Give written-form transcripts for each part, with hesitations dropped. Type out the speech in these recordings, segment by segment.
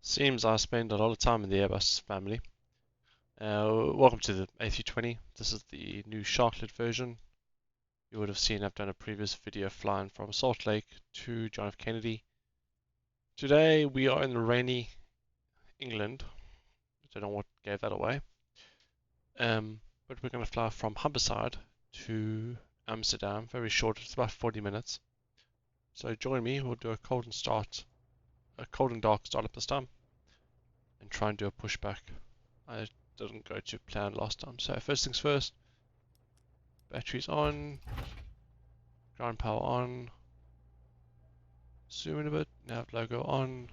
Seems I spend a lot of time in the Airbus family. Welcome to the A320. This is the new Sharklet version. You would have seen I've done a previous video flying from Salt Lake to John F. Kennedy. Today we are in rainy England. I don't know what gave that away. But we're going to fly from Humberside to Amsterdam. Very short, it's about 40 minutes. So join me, we'll do a cold and dark startup this time. And try and do a pushback. I didn't go to plan last time. So first things first, batteries on, ground power on, zoom in a bit, nav logo on.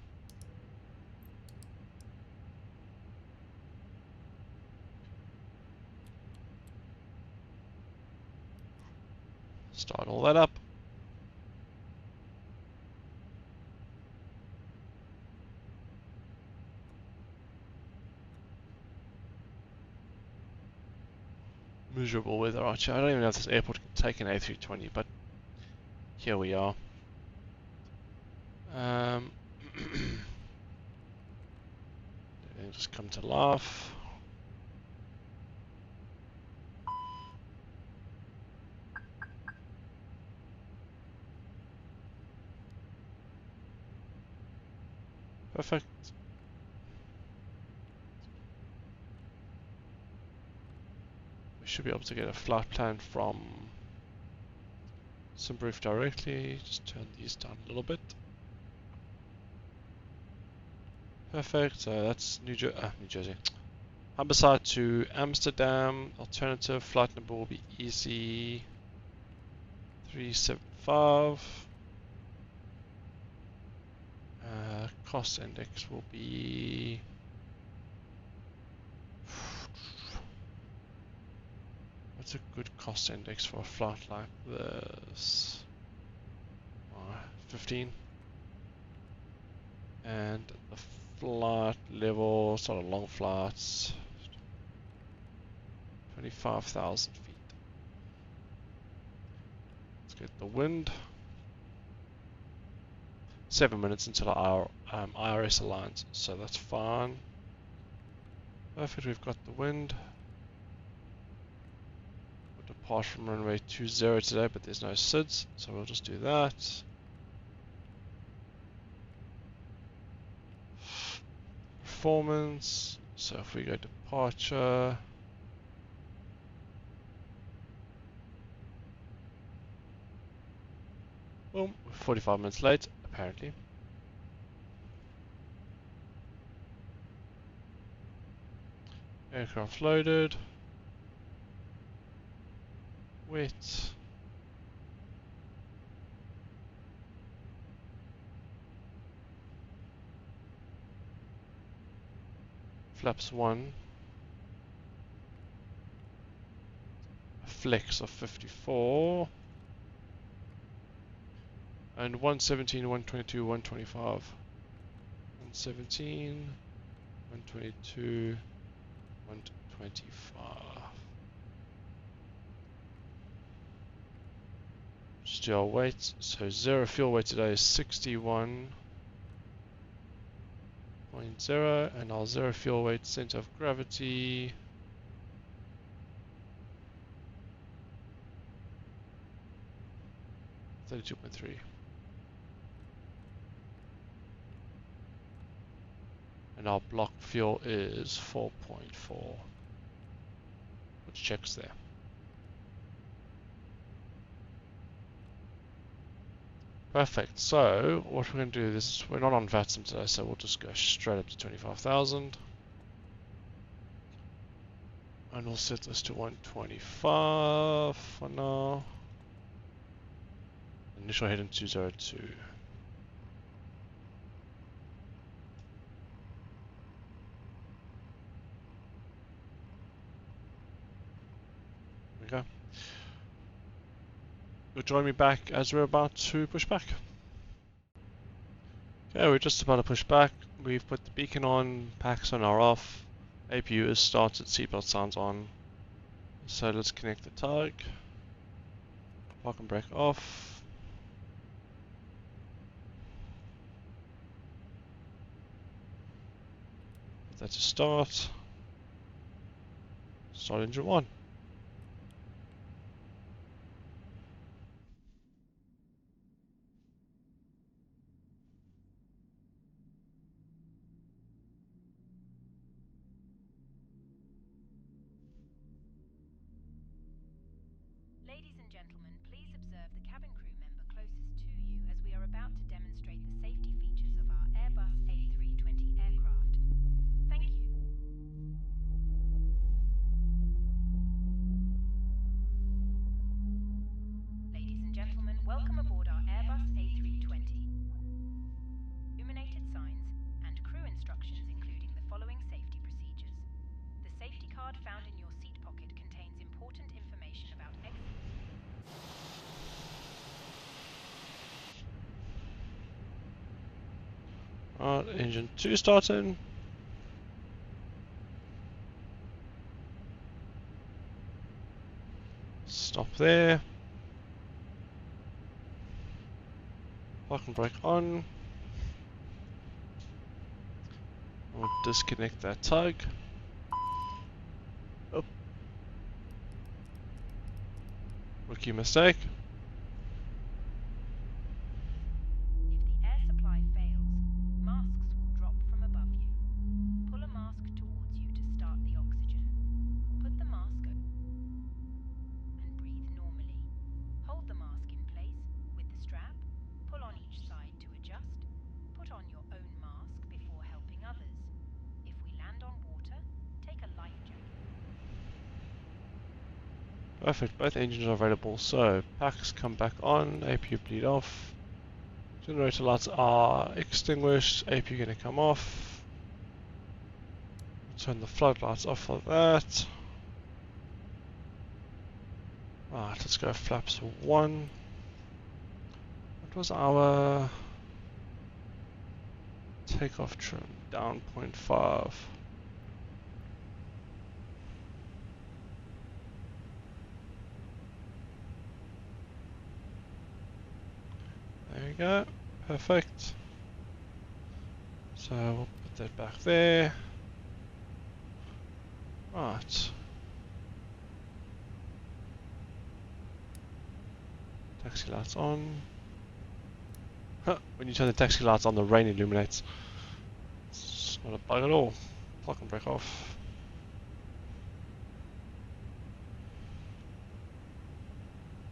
Start all that up. Miserable weather, actually. I don't even know if this airport can take an A320, but here we are. Everything just come to life. Perfect. We should be able to get a flight plan from Simbrief directly. Just turn these down a little bit. Perfect. So that's New Jersey. Humberside to Amsterdam. Alternative flight number will be EC375. Cost index will be what's a good cost index for a flight like this? 15. And the flight level, sort of long flights, 25,000 feet. Let's get the wind. 7 minutes until our IRS aligns, so that's fine. Perfect, we've got the wind. We'll depart from runway 20 today, but there's no SIDS, so we'll just do that. Performance, so if we go departure, boom, 45 minutes late, apparently. Aircraft loaded. Wet. Flaps 1. A flex of 54. And 117, 122, 125. 117, 122, 125. Just do our weight. So zero fuel weight today is 61.0, and our zero fuel weight center of gravity $32.3. And our block fuel is 4.4, which checks there. Perfect. So what we're going to do is, we're not on VATSIM today, so we'll just go straight up to 25,000. And we'll set this to 125 for now. Initial heading 202. Okay. You'll join me back as we're about to push back. Okay, we're just about to push back. We've put the beacon on, packs on are off, APU is started, seatbelt sounds on. So let's connect the tug. Park and brake off. That to start. Start engine 1. Ladies and gentlemen, please observe the cabin crew member closest to you as we are about to demonstrate the safety features of our Airbus A320 aircraft. Thank you. Ladies and gentlemen, welcome aboard our Airbus A320. Illuminated signs and crew instructions including the following safety procedures. The safety card found in your seat pocket contains important information about Alright, engine 2 starting. Stop there. Parking brake on. We'll disconnect that tug. Oh. Rookie mistake. If the air supply fails, masks will drop from above you. Pull a mask towards you to start the oxygen. Put the mask on and breathe normally. Hold the mask in place with the strap. Pull on each side to adjust. Put on your own mask before helping others. If we land on water, take a life jacket. Perfect, both engines are available. So, packs come back on, APU bleed off. Generator lights are extinguished, APU going to come off. Turn the floodlights off for that. Right, let's go flaps 1. What was our takeoff trim? Down 0.5. There we go, perfect. So we'll put that back there. Right. Taxi lights on. Huh, when you turn the taxi lights on, the rain illuminates. It's not a bug at all. Parking brake off.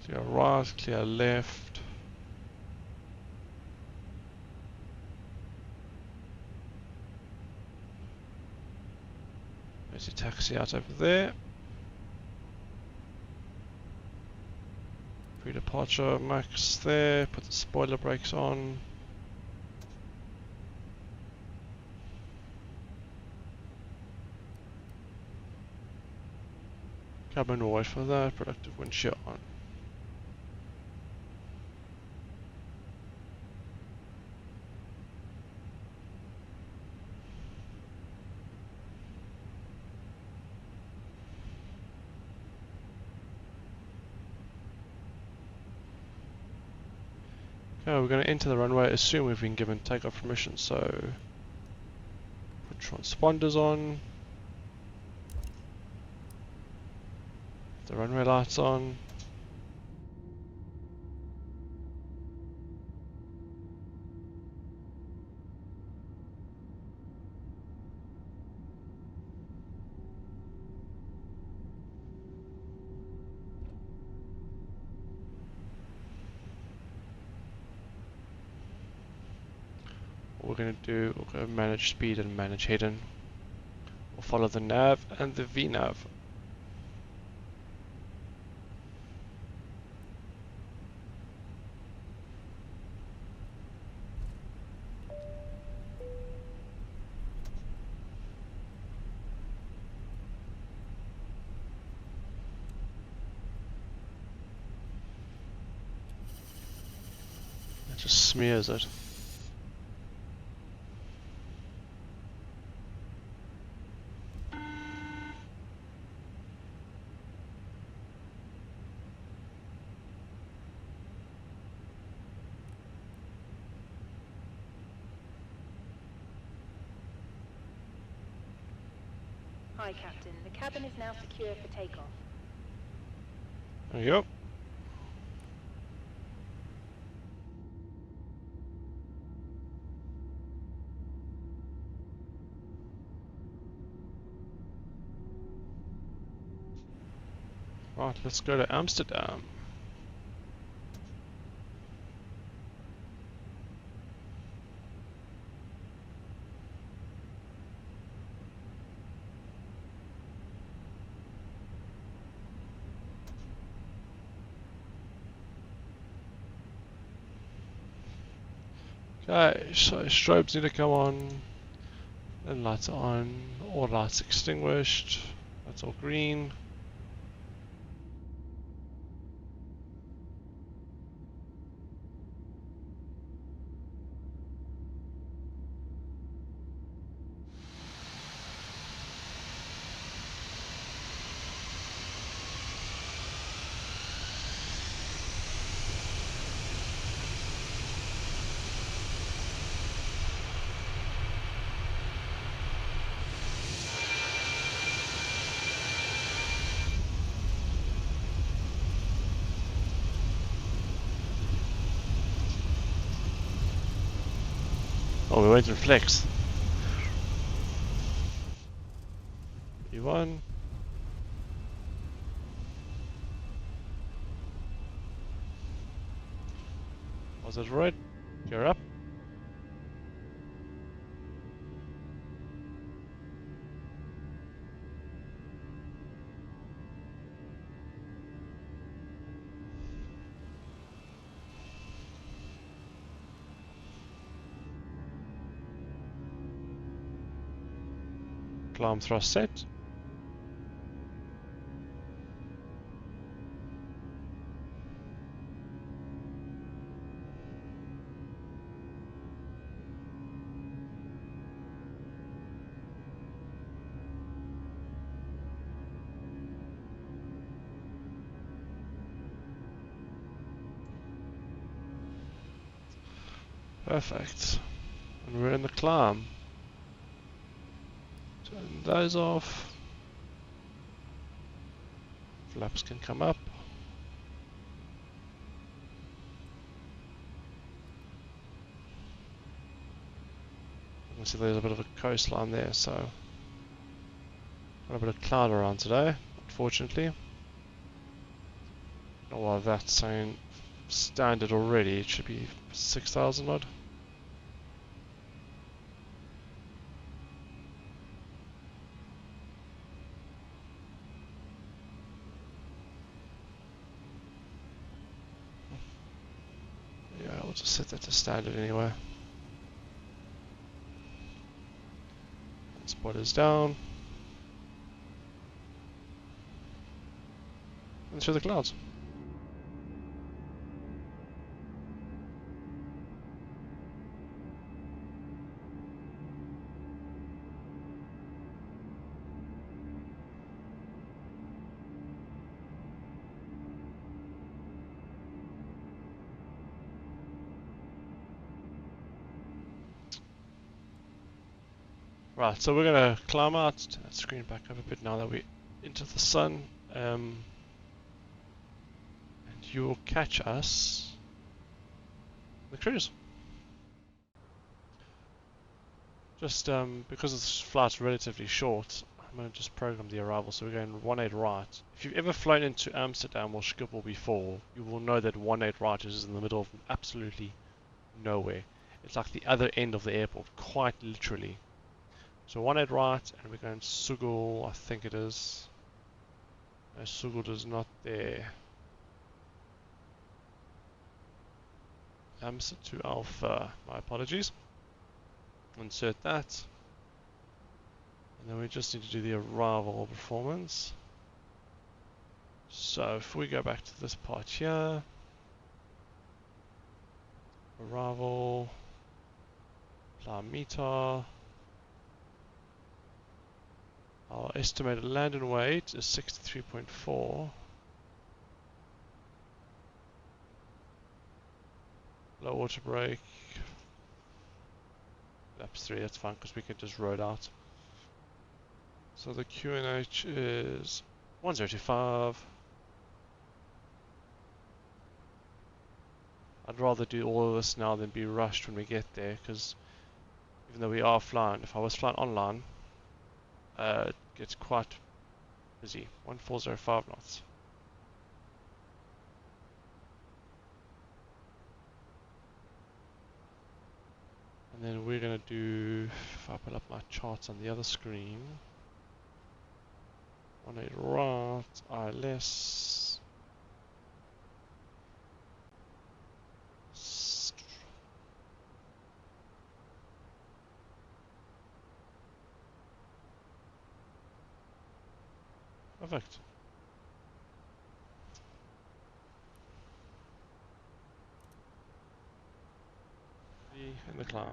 Clear right, clear left. There's your taxi out over there. Pre-departure max there. Put the spoiler brakes on. Cabin will wait for that. Productive wind shear on. Okay, we're going to enter the runway, assume we've been given takeoff permission, so put transponders on, the runway lights on. What we're going to do, we're going to manage speed and manage heading. We'll follow the nav and the VNav. That just smears it. Hi, Captain. The cabin is now secure for takeoff. There we go. Right, let's go to Amsterdam. Okay, so strobes need to come on, then lights are on, all lights extinguished, that's all green. Oh, we're waiting for flex. E1. Was it right? Gear up. Climb thrust set. Perfect. And we're in the climb. Turn those off. Flaps can come up. You can see there's a bit of a coastline there, so got a bit of cloud around today, unfortunately. Not why that's saying standard already, it should be 6,000 odd. Yeah, we'll just set that to standard anyway. Spoilers down. And through the clouds. Right, so we're going to climb out, turn that screen back up a bit now that we're into the sun, and you'll catch us on the cruise. Just because this flight's relatively short, I'm going to just program the arrival, so we're going 18 right. If you've ever flown into Amsterdam or Schiphol before, you will know that 18 right is in the middle of absolutely nowhere. It's like the other end of the airport, quite literally. So 18 right, and we're going Sugul, I think it is. No, Sugul is not there. Amsterdam to Alpha, my apologies. Insert that. And then we just need to do the arrival performance. So if we go back to this part here. Arrival. Apply meter. Our estimated landing weight is 63.4. Low water brake. Laps 3, that's fine because we can just road out. So the QNH is 1025. I'd rather do all of this now than be rushed when we get there, because even though we are flying, if I was flying online, it gets quite busy. 1405 knots. And then we're going to do, if I pull up my charts on the other screen, 18 right, ILS, perfect. In the climb.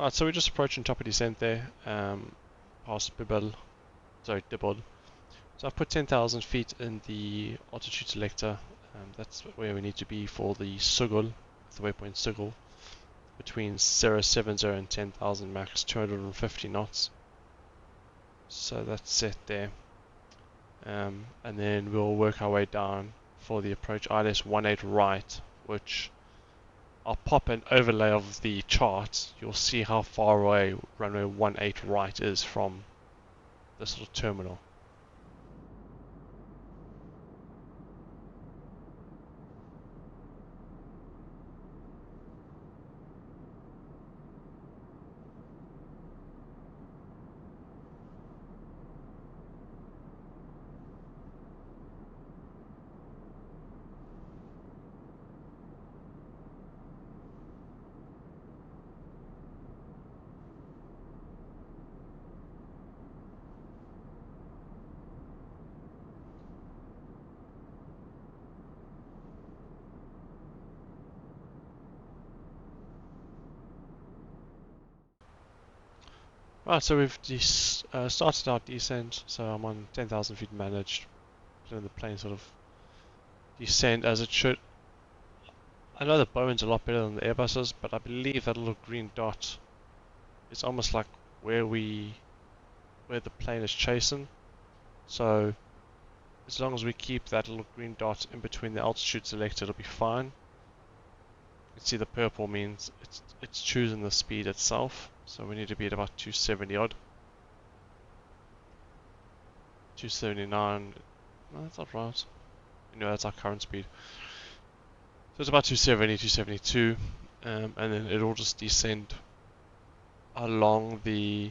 Right, so we're just approaching top of descent there, past Dibble. So I've put 10,000 feet in the altitude selector. That's where we need to be for the Sugul, the waypoint Sugul, between 070 and 10,000 max, 250 knots. So that's set there. And then we'll work our way down for the approach ILS 18 right, which I'll pop an overlay of the chart. You'll see how far away runway 18 right is from this little terminal. Right, so we've started our descent, so I'm on 10,000 feet managed, letting the plane sort of descend as it should. I know the Boeing's a lot better than the Airbuses, but I believe that little green dot is almost like where the plane is chasing. So as long as we keep that little green dot in between the altitude selector, it'll be fine. You can see the purple means it's choosing the speed itself. So we need to be at about 270 odd. 279. No, that's not right. No, that's our current speed. So it's about 270, 272. And then it'll just descend along the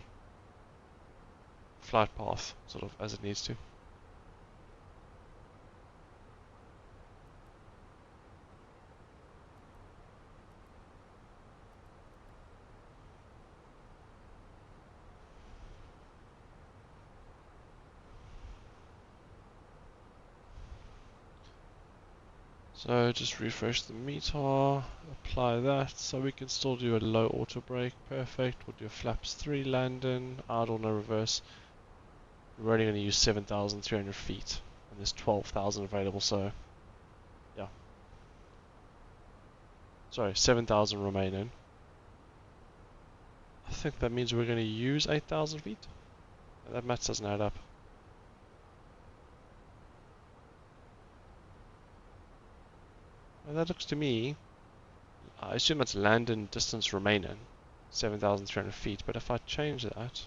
flight path, sort of, as it needs to. So just refresh the meter, apply that, so we can still do a low auto brake, perfect. We'll do a flaps 3 landing, idle no reverse. We're only going to use 7,300 feet, and there's 12,000 available, so yeah. Sorry, 7,000 remaining. I think that means we're going to use 8,000 feet. That math doesn't add up. And that looks to me, I assume that's landing distance remaining, 7,300 feet, but if I change that,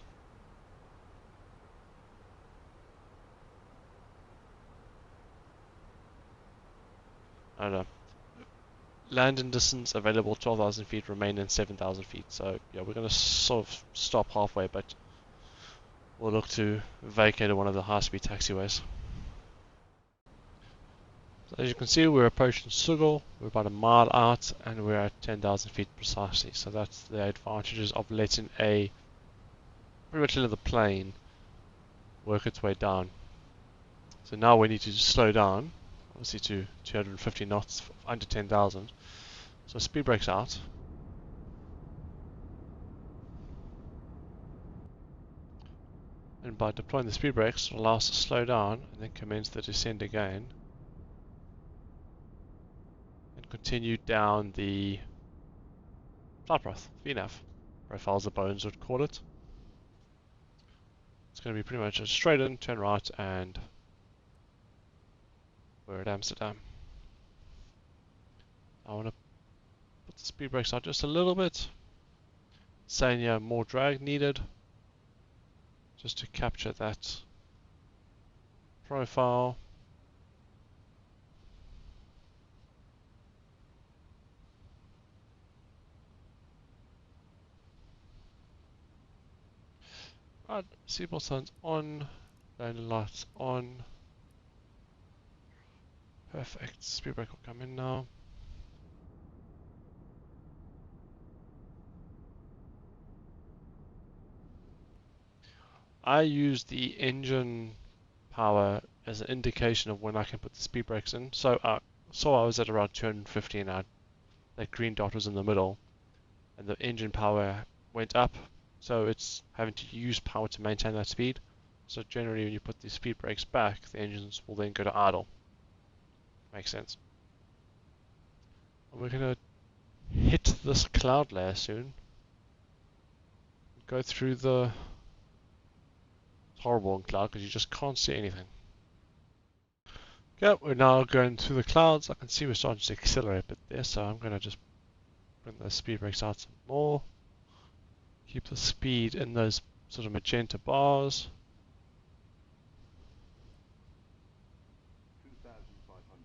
I don't know, landing distance available 12,000 feet, remaining 7,000 feet, so yeah, we're going to sort of stop halfway, but we'll look to vacate one of the high-speed taxiways. So as you can see, we're approaching Sugal, we're about a mile out, and we're at 10,000 feet precisely, so that's the advantages of letting pretty much let the plane work its way down. So now we need to slow down, obviously to 250 knots under 10,000. So speed brakes out. And by deploying the speed brakes, it allows us to slow down and then commence the descent again. And continue down the flight path, VNAV, profile as the bones would call it. It's going to be pretty much a straight in, turn right, and we're at Amsterdam. I want to put the speed brakes out just a little bit. Saying yeah, more drag needed. Just to capture that profile. Right, seatbelt signs on, landing lights on. Perfect. Speed brake will come in now. I use the engine power as an indication of when I can put the speed brakes in. So I was at around 250 and that green dot was in the middle, and the engine power went up, so it's having to use power to maintain that speed. So generally when you put the speed brakes back, the engines will then go to idle. Makes sense. We're going to hit this cloud layer soon. Go through the horrible in cloud because you just can't see anything. Okay, we're now going through the clouds. I can see we're starting to accelerate a bit there, so I'm going to just bring the speed brakes out some more. Keep the speed in those sort of magenta bars. 2,500.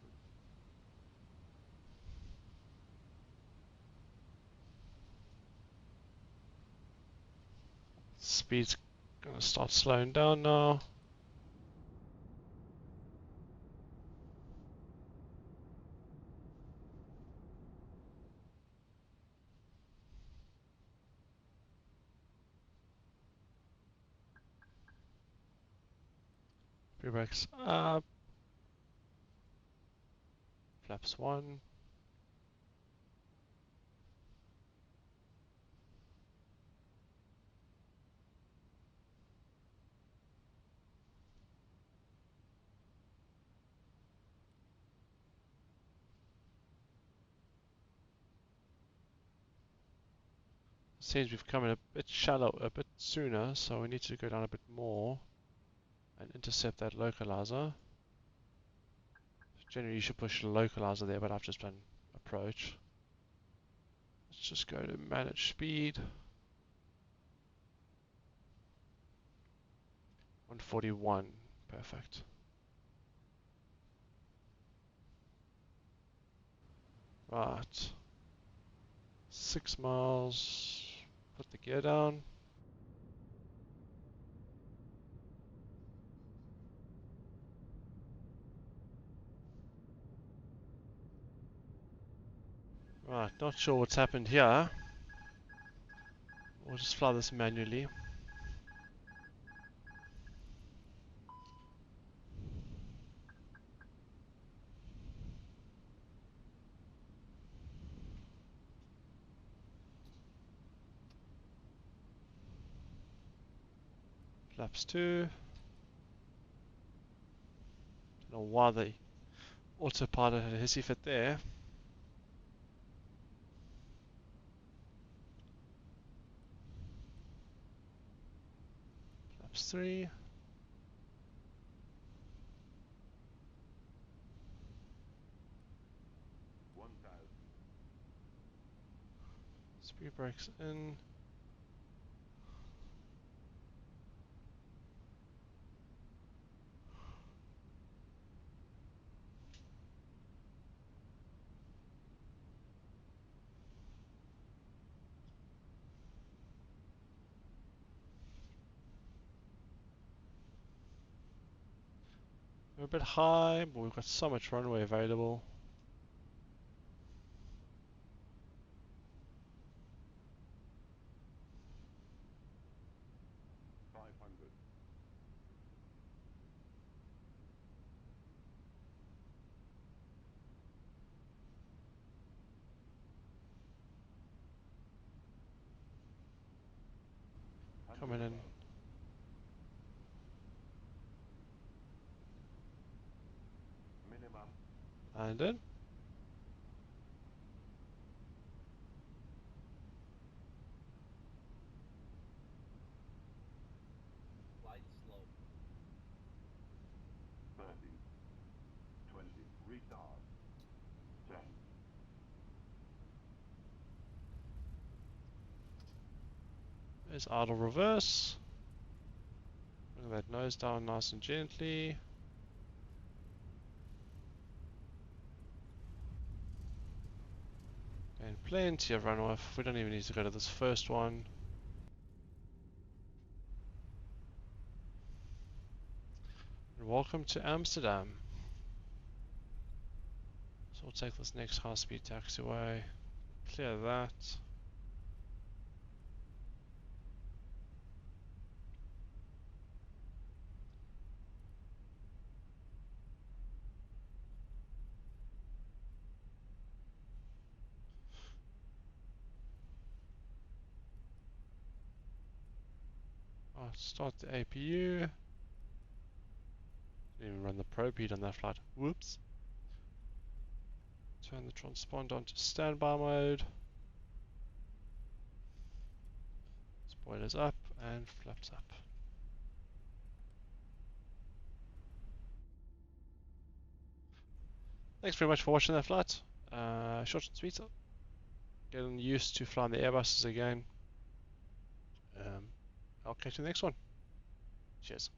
Speed's going to start slowing down now. Speed brakes up. Flaps 1. Seems we've come in a bit shallow, a bit sooner, so we need to go down a bit more and intercept that localizer. Generally you should push the localizer there, but I've just done approach. Let's just go to manage speed. 141, perfect. Right. 6 miles. Put the gear down. Right, not sure what's happened here. We'll just fly this manually. Flaps 2. Don't know why the autopilot had a hissy fit there. Flaps 3. Speed brakes in. We're a bit high, but we've got so much runway available. Coming in. Landed. Flight slow. 30, 20, retard. 10. There's idle reverse. Bring that nose down nice and gently. And plenty of runway. We don't even need to go to this first one. And welcome to Amsterdam. So we'll take this next high-speed taxiway. Clear that. I'll start the APU. Didn't even run the probe heat on that flight. Whoops. Turn the transponder onto standby mode. Spoilers up and flaps up. Thanks very much for watching that flight. Short and sweet. Getting used to flying the Airbuses again. I'll catch you in the next one. Cheers.